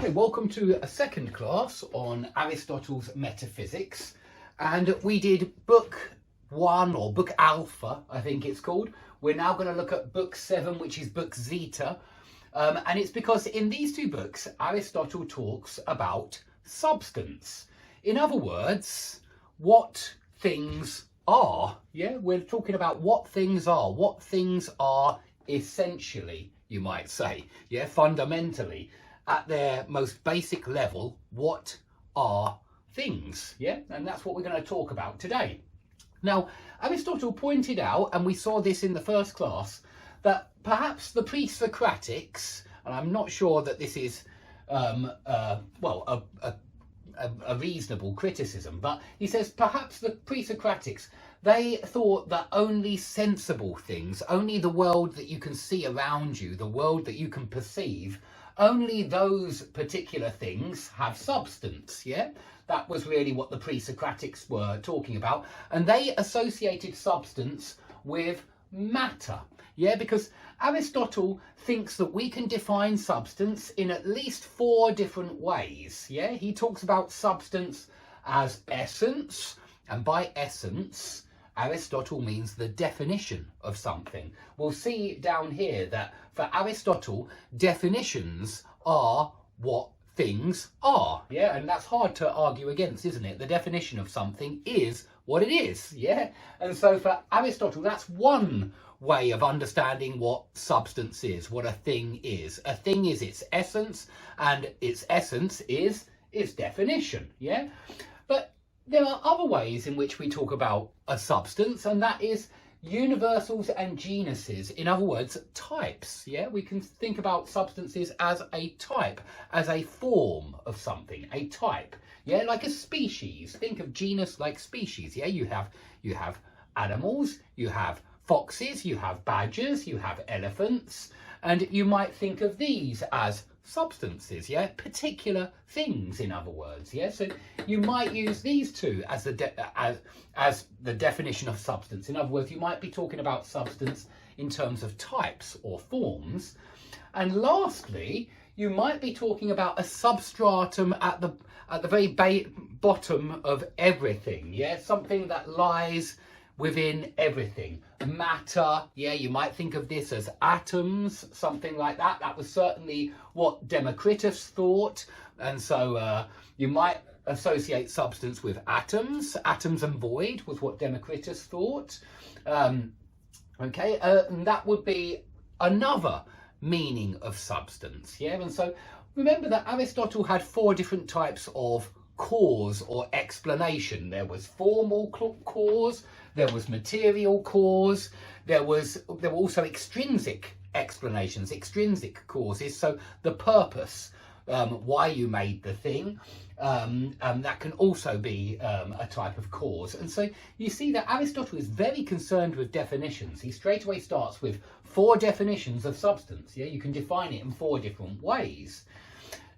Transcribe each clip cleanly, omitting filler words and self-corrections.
Okay, welcome to a second class on Aristotle's metaphysics, and we did book 1 or book alpha, I think it's called. We're now going to look at book 7, which is book zeta, and it's because in these two books Aristotle talks about substance. In other words, what things are. Yeah, we're talking about what things are essentially, you might say, yeah, fundamentally. At their most basic level, what are things? Yeah, and that's what we're going to talk about today. Now, Aristotle pointed out, and we saw this in the first class, that perhaps the pre-Socratics, and I'm not sure that this is a reasonable criticism, but he says perhaps the pre-Socratics, they thought that only sensible things, only the world that you can see around you, the world that you can perceive, only those particular things have substance, yeah? That was really what the pre-Socratics were talking about. And they associated substance with matter, yeah? Because Aristotle thinks that we can define substance in at least 4 different ways, yeah? He talks about substance as essence, and by essence, Aristotle means the definition of something. We'll see down here that for Aristotle, definitions are what things are, yeah, and that's hard to argue against, isn't it? The definition of something is what it is, yeah, and so for Aristotle, that's one way of understanding what substance is, what a thing is. A thing is its essence, and its essence is its definition, yeah, but there are other ways in which we talk about a substance, and that is universals and genuses. In other words, types. Yeah, we can think about substances as a type, as a form of something, a type. Yeah, like a species. Think of genus like species. Yeah, you have animals, you have foxes, you have badgers, you have elephants, and you might think of these as substances, yeah, particular things, in other words, yeah. So you might use these two as the definition of substance. In other words, you might be talking about substance in terms of types or forms. And lastly, you might be talking about a substratum at the very bottom of everything, yeah, something that lies within everything. Matter, yeah, you might think of this as atoms, something like that. That was certainly what Democritus thought, and so you might associate substance with atoms. Atoms and void was what Democritus thought. And that would be another meaning of substance, yeah. And so remember that Aristotle had 4 different types of cause or explanation. There was formal cause, there was material cause, there were also extrinsic explanations, extrinsic causes, so the purpose, why you made the thing, that can also be a type of cause. And so you see that Aristotle is very concerned with definitions. He straight away starts with 4 definitions of substance. Yeah, you can define it in 4 different ways.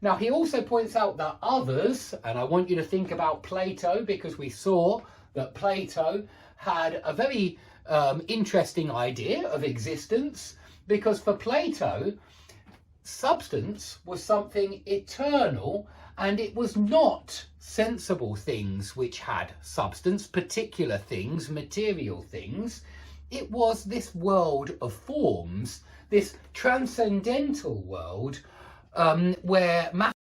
Now, he also points out that others, and I want you to think about Plato, because we saw that Plato had a very interesting idea of existence, because for Plato, substance was something eternal, and it was not sensible things which had substance, particular things, material things. It was this world of forms, this transcendental world, where matter